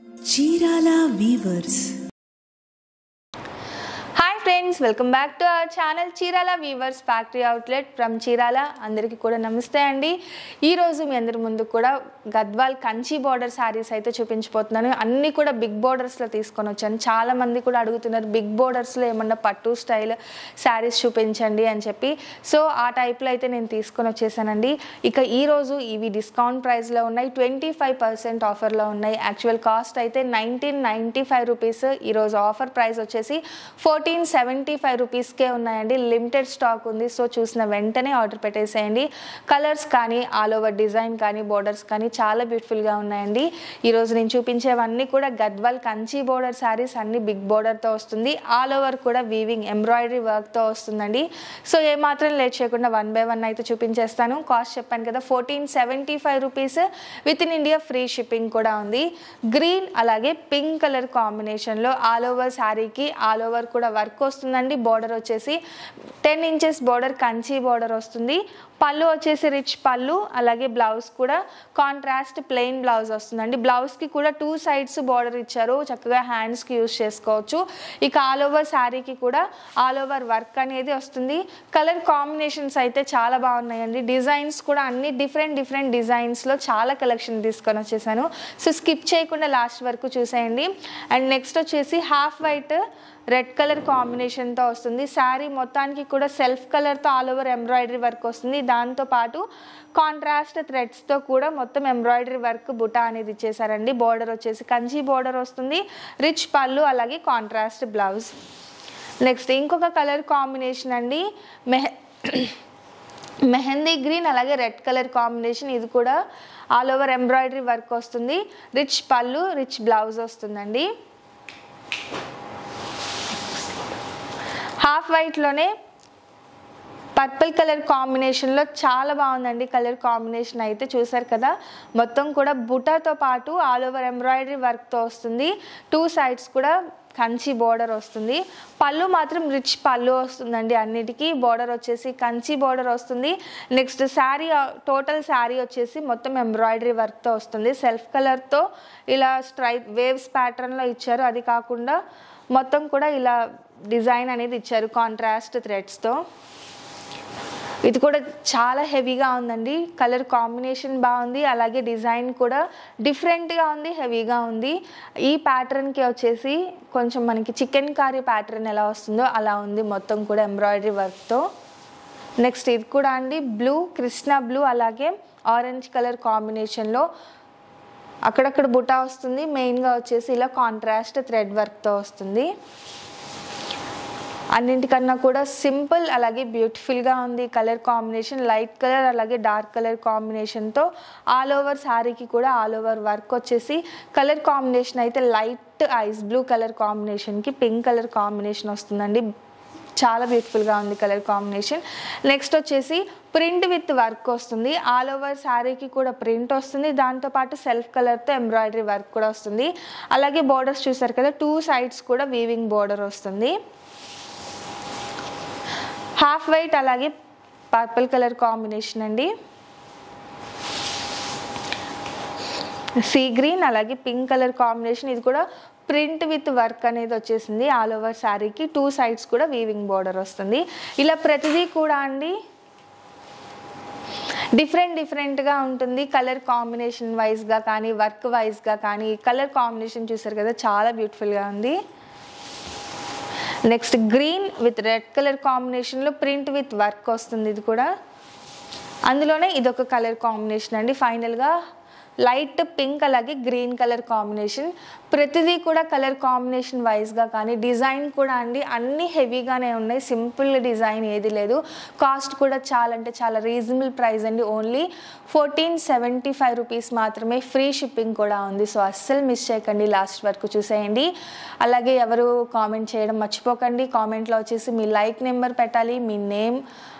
Chirala weavers. Hi friends, welcome back to our channel Chirala weavers factory outlet from Chirala. అందరికీ కూడా నమస్తే అండి. ఈరోజు మీ అందరి ముందు కూడా గద్వాల్ కంచి బార్డర్ శారీస్ అయితే చూపించబోతున్నాను. అన్నీ కూడా బిగ్ బార్డర్స్లో తీసుకొని వచ్చాను. చాలామంది కూడా అడుగుతున్నారు బిగ్ బార్డర్స్లో ఏమన్నా పట్టు స్టైల్ శారీస్ చూపించండి అని చెప్పి. సో ఆ టైప్లో అయితే నేను తీసుకొని వచ్చేసానండి. ఇక ఈరోజు ఇవి డిస్కౌంట్ ప్రైస్లో ఉన్నాయి, 25% ఆఫర్లో ఉన్నాయి. యాక్చువల్ కాస్ట్ అయితే 1995 రూపీస్. ఈరోజు ఆఫర్ ప్రైస్ వచ్చేసి 1475 రూపీస్కే ఉన్నాయండి. లిమిటెడ్ స్టాక్ ఉంది. సో చూసిన వెంటనే ఆర్డర్ పెట్టేసేయండి. కలర్స్ కానీ ఆల్ ఓవర్ డిజైన్ కానీ బోర్డర్స్ కానీ చాలా బ్యూటిఫుల్గా ఉన్నాయండి. ఈరోజు నేను చూపించేవన్నీ కూడా గద్వాల్ కంచి బోర్డర్ శారీస్, అన్ని బిగ్ బోర్డర్తో వస్తుంది. ఆల్ ఓవర్ కూడా వీవింగ్ ఎంబ్రాయిడరీ వర్క్తో వస్తుందండి. సో ఏమాత్రం లేట్ చేయకుండా 1 by 1 అయితే చూపించేస్తాను. కాస్ట్ చెప్పాను కదా 1475 rupees. With in India free shipping కూడా ఉంది. గ్రీన్ అలాగే పింక్ కలర్ కాంబినేషన్లో ఆల్ ఓవర్ శారీకి ఆల్ ఓవర్ కూడా వర్క్ వస్తుందండి. బార్డర్ వచ్చేసి 10 inches బార్డర్ కంచి బార్డర్ వస్తుంది. పళ్ళు వచ్చేసి రిచ్ పళ్ళు, అలాగే బ్లౌజ్ కూడా కాంట్రాస్ట్ ప్లెయిన్ బ్లౌజ్ వస్తుందండి. బ్లౌజ్కి కూడా 2 sides బార్డర్ ఇచ్చారు, చక్కగా హ్యాండ్స్కి యూజ్ చేసుకోవచ్చు. ఇక ఆల్ ఓవర్ శారీకి కూడా ఆల్ ఓవర్ వర్క్ అనేది వస్తుంది. కలర్ కాంబినేషన్స్ అయితే చాలా బాగున్నాయండి. డిజైన్స్ కూడా అన్ని డిఫరెంట్ డిజైన్స్లో చాలా కలెక్షన్ తీసుకొని వచ్చేసాను. సో స్కిప్ చేయకుండా లాస్ట్ వరకు చూసేయండి. అండ్ నెక్స్ట్ వచ్చేసి హాఫ్ వైట్ రెడ్ కలర్ కాంబినేషన్తో వస్తుంది. శారీ మొత్తానికి కూడా సెల్ఫ్ కలర్తో ఆల్ ఓవర్ ఎంబ్రాయిడరీ వర్క్ వస్తుంది. దాంతోపాటు కాంట్రాస్ట్ థ్రెడ్స్తో కూడా మొత్తం ఎంబ్రాయిడరీ వర్క్ బుటా అనేది ఇచ్చేసారండి. బార్డర్ వచ్చేసి కంచి బార్డర్ వస్తుంది, రిచ్ పళ్ళు అలాగే కాంట్రాస్ట్ బ్లౌజ్. నెక్స్ట్ ఇంకొక కలర్ కాంబినేషన్ అండి, మెహందీ గ్రీన్ అలాగే రెడ్ కలర్ కాంబినేషన్. ఇది కూడా ఆల్ ఓవర్ ఎంబ్రాయిడరీ వర్క్ వస్తుంది. రిచ్ పళ్ళు రిచ్ బ్లౌజ్ వస్తుందండి. హాఫ్ వైట్లోనే పర్పుల్ కలర్ కాంబినేషన్లో చాలా బాగుందండి. కలర్ కాంబినేషన్ అయితే చూసారు కదా, మొత్తం కూడా బుటాతో పాటు ఆల్ ఓవర్ ఎంబ్రాయిడరీ వర్క్తో వస్తుంది. 2 sides కూడా కంచి బార్డర్ వస్తుంది. పళ్ళు మాత్రం రిచ్ పళ్ళు వస్తుందండి. అన్నిటికీ బార్డర్ వచ్చేసి కంచి బార్డర్ వస్తుంది. నెక్స్ట్ శారీ టోటల్ శారీ వచ్చేసి మొత్తం ఎంబ్రాయిడరీ వర్క్తో వస్తుంది. సెల్ఫ్ కలర్తో ఇలా స్ట్రైప్ వేవ్స్ ప్యాటర్న్లో ఇచ్చారు. అది కాకుండా మొత్తం కూడా ఇలా డిజైన్ అనేది ఇచ్చారు కాంట్రాస్ట్ థ్రెడ్స్తో. ఇది కూడా చాలా హెవీగా ఉందండి. కలర్ కాంబినేషన్ బాగుంది, అలాగే డిజైన్ కూడా డిఫరెంట్గా ఉంది, హెవీగా ఉంది. ఈ ప్యాటర్న్కి వచ్చేసి కొంచెం మనకి చికెన్ కర్రీ ప్యాటర్న్ ఎలా వస్తుందో అలా ఉంది, మొత్తం కూడా ఎంబ్రాయిడరీ వర్క్తో. నెక్స్ట్ ఇది కూడా అండి బ్లూ, కృష్ణ బ్లూ అలాగే ఆరెంజ్ కలర్ కాంబినేషన్లో అక్కడక్కడ బుటా వస్తుంది. మెయిన్గా వచ్చేసి ఇలా కాంట్రాస్ట్ థ్రెడ్ వర్క్తో వస్తుంది. అన్నింటికన్నా కూడా సింపుల్ అలాగే బ్యూటిఫుల్గా ఉంది కలర్ కాంబినేషన్. లైట్ కలర్ అలాగే డార్క్ కలర్ కాంబినేషన్తో ఆల్ ఓవర్ శారీకి కూడా ఆల్ ఓవర్ వర్క్ వచ్చేసి కలర్ కాంబినేషన్ అయితే లైట్ ఐస్ బ్లూ కలర్ కాంబినేషన్కి పింక్ కలర్ కాంబినేషన్ వస్తుందండి. చాలా బ్యూటిఫుల్గా ఉంది కలర్ కాంబినేషన్. నెక్స్ట్ వచ్చేసి ప్రింట్ విత్ వర్క్ వస్తుంది. ఆల్ ఓవర్ శారీకి కూడా ప్రింట్ వస్తుంది. దాంతోపాటు సెల్ఫ్ కలర్తో ఎంబ్రాయిడరీ వర్క్ కూడా వస్తుంది. అలాగే బార్డర్స్ చూసారు కదా, 2 sides కూడా వీవింగ్ బార్డర్ వస్తుంది. హాఫ్ వైట్ అలాగే పర్పుల్ కలర్ కాంబినేషన్ అండి. సీ గ్రీన్ అలాగే పింక్ కలర్ కాంబినేషన్. ఇది కూడా ప్రింట్ విత్ వర్క్ అనేది వచ్చేసింది. ఆల్ ఓవర్ శారీకి 2 sides కూడా వీవింగ్ బార్డర్ వస్తుంది. ఇలా ప్రతిదీ కూడా అండి డిఫరెంట్గా ఉంటుంది. కలర్ కాంబినేషన్ వైజ్గా కానీ వర్క్ వైజ్గా కానీ కలర్ కాంబినేషన్ చూసారు కదా, చాలా బ్యూటిఫుల్గా ఉంది. Next green with red colour కాంబినేషన్లో ప్రింట్ విత్ వర్క్ వస్తుంది. ఇది కూడా అందులోనే ఇదొక కలర్ కాంబినేషన్ అండి. ఫైనల్గా లైట్ పింక్ అలాగే గ్రీన్ కలర్ కాంబినేషన్. ప్రతిదీ కూడా కలర్ కాంబినేషన్ వైజ్గా కానీ డిజైన్ కూడా అండి అన్నీ హెవీగానే ఉన్నాయి. సింపుల్ డిజైన్ ఏది లేదు. కాస్ట్ కూడా చాలా అంటే చాలా రీజనబుల్ ప్రైస్ అండి. ఓన్లీ 1475 రూపీస్ మాత్రమే. ఫ్రీ షిప్పింగ్ కూడా ఉంది. సో అస్సలు మిస్ చేయకండి, లాస్ట్ వరకు చూసేయండి. అలాగే ఎవరు కామెంట్ చేయడం మర్చిపోకండి. కామెంట్లో వచ్చేసి మీ లైక్ నెంబర్ పెట్టాలి, మీ నేమ్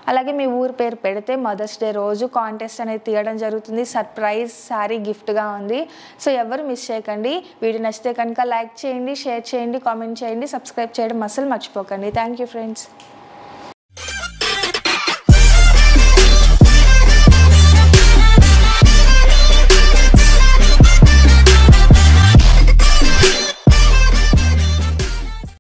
అలాగే మీ ఊరు పేరు పెడితే మదర్స్ డే రోజు కాంటెస్ట్ అనేది తీయడం జరుగుతుంది. సర్ప్రైజ్ శారీ గిఫ్ట్గా ఉంది. సో ఎవరు మిస్ చేయకండి. వీడియో నచ్చితే కనుక లైక్ చేయండి, షేర్ చేయండి, కామెంట్ చేయండి, సబ్స్క్రైబ్ చేయడం అస్సలు మర్చిపోకండి. Thank you friends.